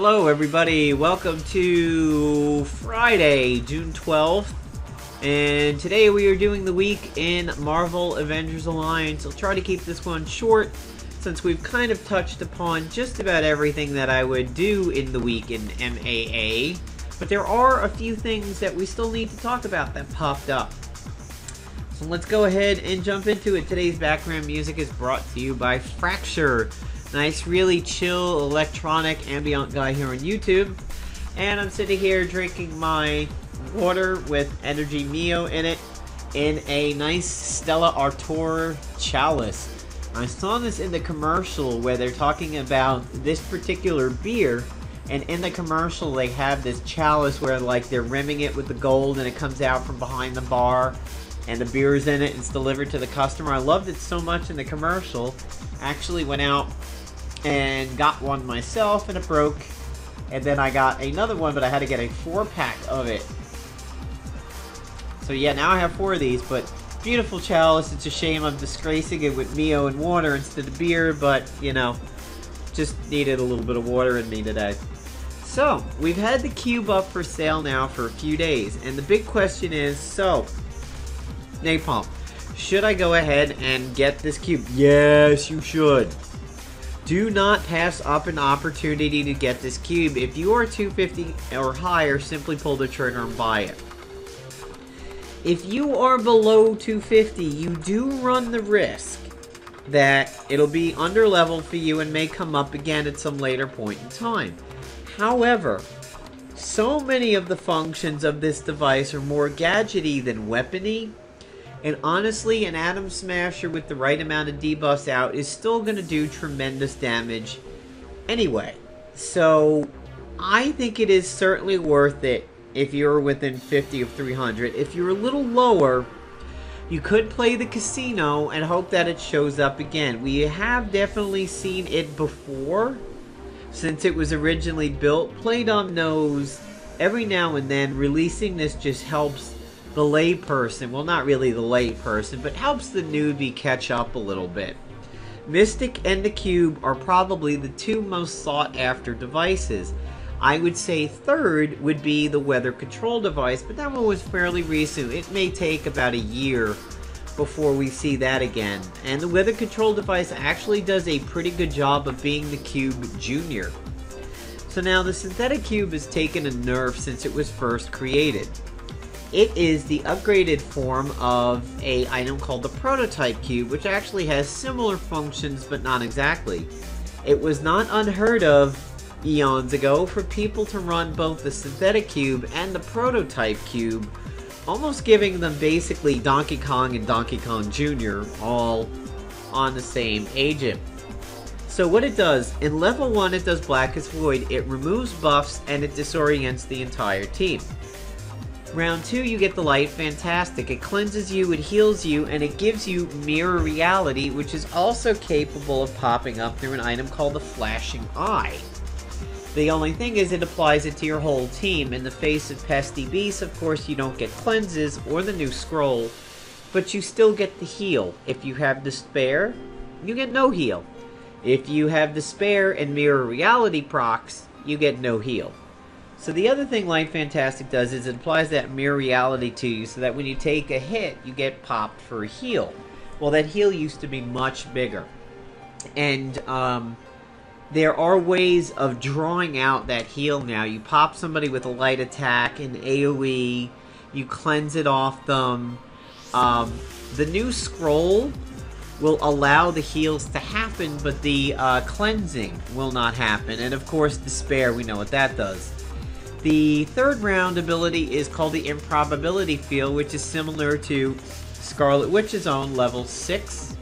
Hello everybody, welcome to Friday, June 12th, and today we are doing the week in Marvel Avengers Alliance. I'll try to keep this one short, since we've kind of touched upon just about everything that I would do in the week in MAA, but there are a few things that we still need to talk about that popped up. So let's go ahead and jump into it. Today's background music is brought to you by Fracture. Nice, really chill electronic ambient guy here on YouTube. And I'm sitting here drinking my water with Energy Mio in it in a nice Stella Artois chalice. I saw this in the commercial where they're talking about this particular beer, and in the commercial they have this chalice where like they're rimming it with the gold and it comes out from behind the bar and the beer is in it and it's delivered to the customer. I loved it so much in the commercial. Actually went out and got one myself and it broke, and then I got another one, but I had to get a 4-pack of it. So yeah, now I have 4 of these, but beautiful chalice. It's a shame I'm disgracing it with Mio and water instead of beer, but you know, just needed a little bit of water in me today. So we've had the cube up for sale now for a few days, and the big question is, so Napalm, should I go ahead and get this cube? Yes, you should. Do not pass up an opportunity to get this cube. If you are 250 or higher, simply pull the trigger and buy it. If you are below 250, you do run the risk that it'll be under level for you and may come up again at some later point in time. However, so many of the functions of this device are more gadgety than weapony. And honestly, an Atom Smasher with the right amount of debuffs out is still going to do tremendous damage anyway. So, I think it is certainly worth it if you're within 50 of 300. If you're a little lower, you could play the casino and hope that it shows up again. We have definitely seen it before, since it was originally built. Playdom knows every now and then releasing this just helps the layperson, well, not really the layperson, but helps the newbie catch up a little bit. Mystic and the Cube are probably the 2 most sought after devices. I would say third would be the weather control device, but that one was fairly recent. It may take about a year before we see that again. And the weather control device actually does a pretty good job of being the Cube Junior. So now the synthetic cube has taken a nerf since it was first created. It is the upgraded form of an item called the prototype cube, which actually has similar functions but not exactly. It was not unheard of eons ago for people to run both the synthetic cube and the prototype cube, almost giving them basically Donkey Kong and Donkey Kong Jr. all on the same agent. So what it does, in level 1 it does Blackest Void, it removes buffs and it disorients the entire team. Round 2, you get the Light Fantastic. It cleanses you, it heals you, and it gives you Mirror Reality, which is also capable of popping up through an item called the Flashing Eye. The only thing is it applies it to your whole team. In the face of pesty beasts, of course, you don't get cleanses or the new scroll, but you still get the heal. If you have Despair, you get no heal. If you have Despair and Mirror Reality procs, you get no heal. So the other thing Light Fantastic does is it applies that Mirror Reality to you so that when you take a hit, you get popped for a heal. Well, that heal used to be much bigger. And there are ways of drawing out that heal now. You pop somebody with a light attack, an AoE, you cleanse it off them. The new scroll will allow the heals to happen, but the cleansing will not happen. And of course, Despair, we know what that does. The third round ability is called the Improbability Field, which is similar to Scarlet Witch's own level 6.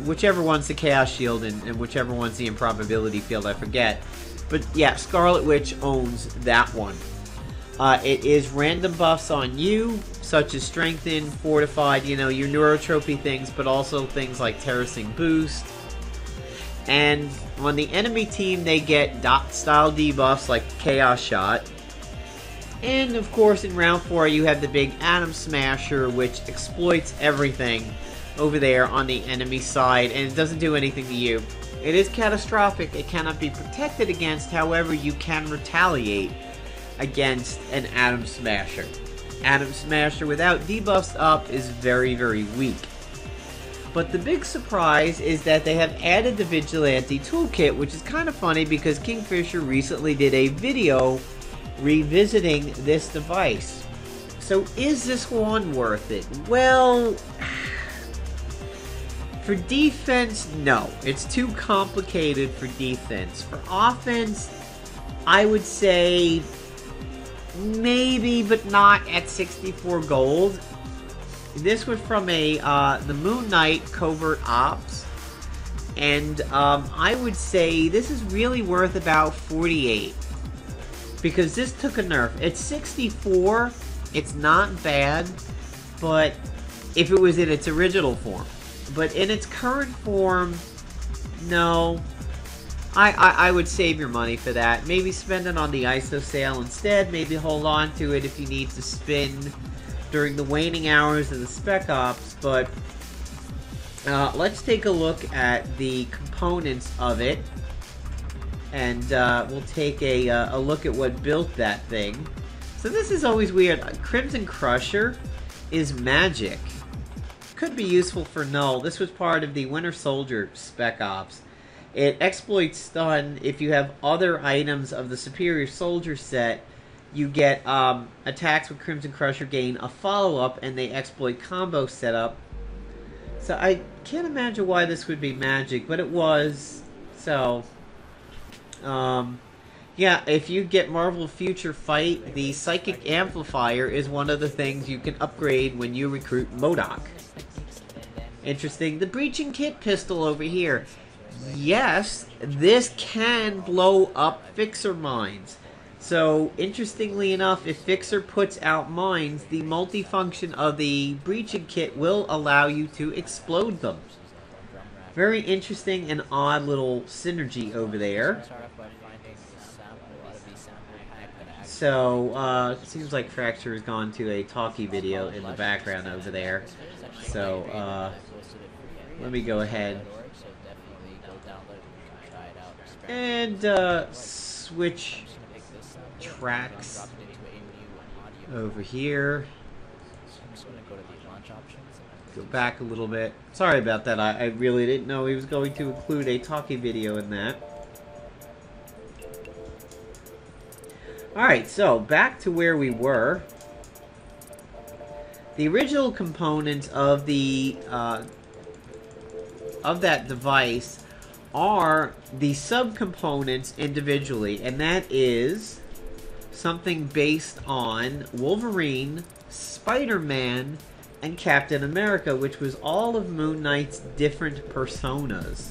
Whichever one's the Chaos Shield and whichever one's the Improbability Field, I forget. But yeah, Scarlet Witch owns that one. It is random buffs on you, such as Strengthen, Fortified, you know, your Neurotropy things, but also things like Terracing Boost. And on the enemy team, they get dot-style debuffs like Chaos Shot. And of course, in round 4, you have the big Atom Smasher, which exploits everything over there on the enemy side, and it doesn't do anything to you. it is catastrophic. It cannot be protected against. However, you can retaliate against an Atom Smasher. Atom Smasher without debuffs up is very, very weak. But the big surprise is that they have added the Vigilante toolkit, which is kind of funny because Kingfisher recently did a video revisiting this device. So is this one worth it? Well, for defense, no. It's too complicated for defense. For offense, I would say maybe, but not at 64 gold. This was from the Moon Knight Covert Ops, and I would say this is really worth about 48, because this took a nerf. It's 64, it's not bad, but if it was in its original form. But in its current form, no. I would save your money for that. Maybe spend it on the ISO sale instead. Maybe hold on to it if you need to spin during the waning hours of the Spec Ops. But let's take a look at the components of it. And we'll take a look at what built that thing. So this is always weird. Crimson Crusher is magic. Could be useful for null. This was part of the Winter Soldier Spec Ops. It exploits stun. If you have other items of the Superior Soldier set, you get attacks with Crimson Crusher gain a follow-up, and they exploit combo setup. So I can't imagine why this would be magic, but it was. So, yeah, if you get Marvel Future Fight, the Psychic Amplifier is one of the things you can upgrade when you recruit MODOK. Interesting. The Breaching Kit pistol over here. Yes, this can blow up Fixer mines. So, interestingly enough, if Fixer puts out mines, the multifunction of the Breaching Kit will allow you to explode them. Very interesting and odd little synergy over there. So, it seems like Fracture has gone to a talkie video in the background over there. So, let me go ahead and switch tracks over here. Go back a little bit. Sorry about that. I really didn't know he was going to include a talkie video in that. Alright, so back to where we were. The original components of the of that device are the subcomponents individually, and that is something based on Wolverine, Spider-Man, and Captain America, which was all of Moon Knight's different personas.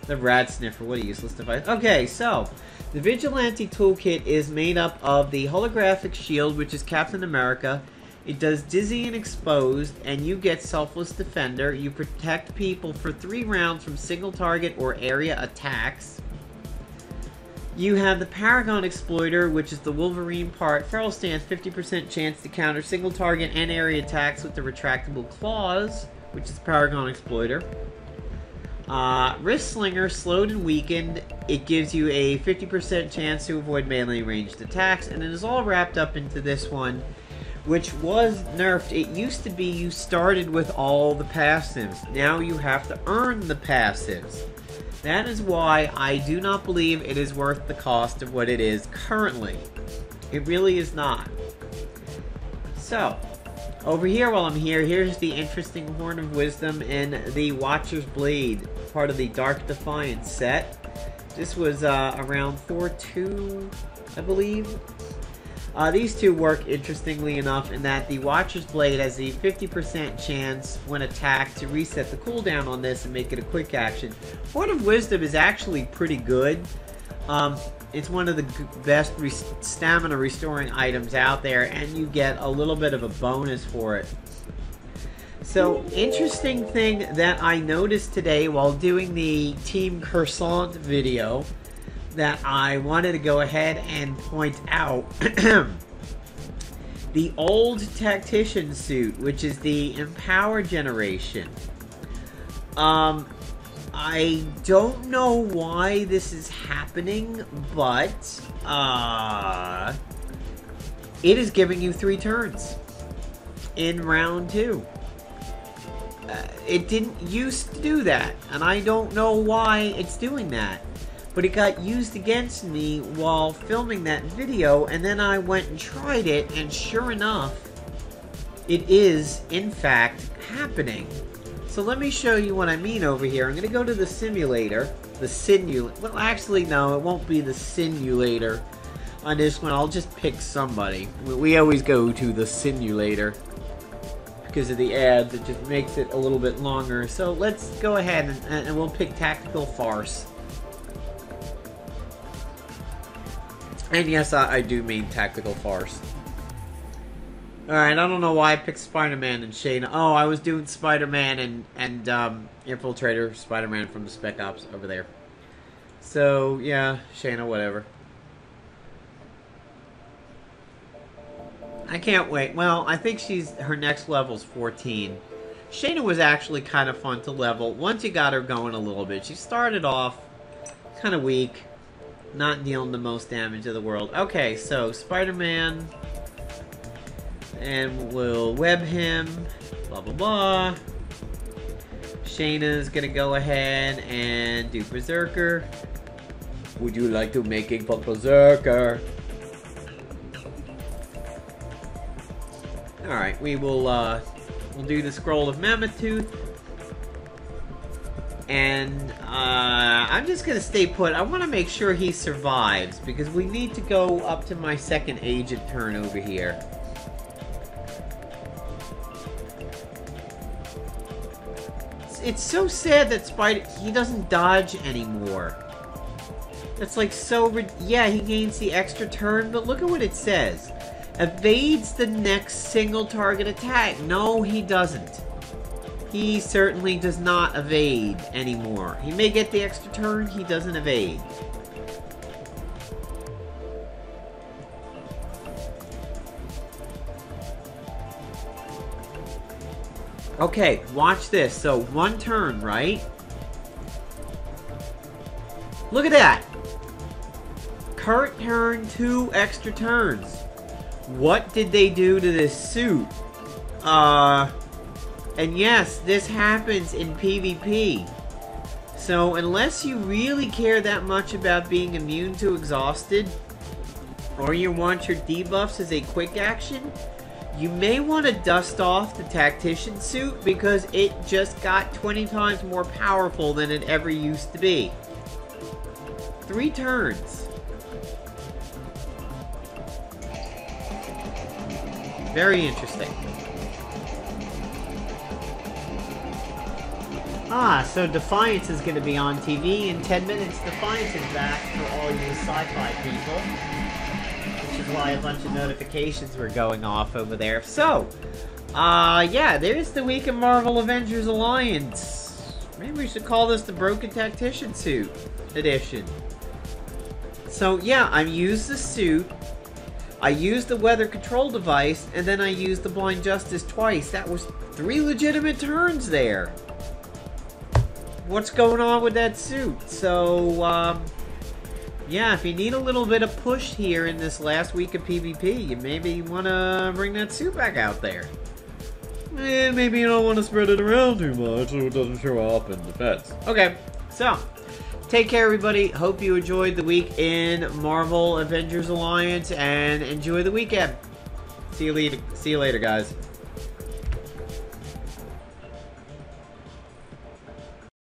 The Rat Sniffer, what a useless device. Okay, so the Vigilante Toolkit is made up of the holographic shield, which is Captain America. It does Dizzy and Exposed, and you get Selfless Defender. You protect people for 3 rounds from single target or area attacks. You have the Paragon Exploiter, which is the Wolverine part. Feral Stance, 50% chance to counter single target and area attacks with the retractable claws, which is Paragon Exploiter. Wrist Slinger, slowed and weakened. It gives you a 50% chance to avoid melee ranged attacks, and it is all wrapped up into this one, which was nerfed. It used to be you started with all the passives. Now you have to earn the passives. That is why I do not believe it is worth the cost of what it is currently. It really is not. So, over here, while I'm here, here's the interesting Horn of Wisdom and the Watcher's Blade, part of the Dark Defiance set. This was around 4.2, I believe. These two work interestingly enough in that the Watcher's Blade has a 50% chance when attacked to reset the cooldown on this and make it a quick action. Horn of Wisdom is actually pretty good. It's one of the best stamina restoring items out there, and you get a little bit of a bonus for it. So, interesting thing that I noticed today while doing the Team Cursant video that I wanted to go ahead and point out the old tactician suit, which is the Empower generation. I don't know why this is happening, but it is giving you 3 turns in round 2. It didn't used to do that, and I don't know why it's doing that. But it got used against me while filming that video, and then I went and tried it, and sure enough, it is, in fact, happening. So let me show you what I mean over here. I'm going to go to the simulator. Well, actually, no, it won't be the simulator on this one. I'll just pick somebody. We always go to the simulator because of the ads. It just makes it a little bit longer. So let's go ahead and we'll pick Tactical Farce. And yes, I do mean Tactical Farce. Alright, I don't know why I picked Spider-Man and Shayna. Oh, I was doing Spider-Man and Infiltrator Spider-Man from the Spec Ops over there. So, yeah, Shayna, whatever. I can't wait. Well, I think her next level's 14. Shayna was actually kind of fun to level once you got her going a little bit. She started off kind of weak. Not dealing the most damage of the world. Okay, so Spider-Man, and we'll web him, blah blah blah. Shayna's gonna go ahead and do Berserker. Would you like to make a Berserker? Alright, we'll do the Scroll of Mammoth Tooth. And I'm just going to stay put. I want to make sure he survives, because we need to go up to my second agent turn over here. It's so sad that he doesn't dodge anymore. That's like so... Yeah, he gains the extra turn, but look at what it says. Evades the next single target attack. No, he doesn't. He certainly does not evade anymore. He may get the extra turn, he doesn't evade. Okay, watch this. So, 1 turn, right? Look at that! Current turn, 2 extra turns. What did they do to this suit? And yes, this happens in PvP. So unless you really care that much about being immune to exhausted, or you want your debuffs as a quick action, you may want to dust off the tactician suit because it just got 20 times more powerful than it ever used to be. 3 turns. Very interesting. So Defiance is going to be on TV in 10 minutes. Defiance is back for all you sci-fi people, which is why a bunch of notifications were going off over there. So, yeah, there's the week of Marvel Avengers Alliance. Maybe we should call this the Broken Tactician Suit edition. So, yeah, I used the suit, I used the weather control device, and then I used the Blind Justice twice. That was 3 legitimate turns there. What's going on with that suit? So, yeah, if you need a little bit of push here in this last week of PvP, you maybe want to bring that suit back out there. Maybe you don't want to spread it around too much so it doesn't show up in defense. Okay, so, take care everybody. Hope you enjoyed the week in Marvel Avengers Alliance, and enjoy the weekend. See you later, guys.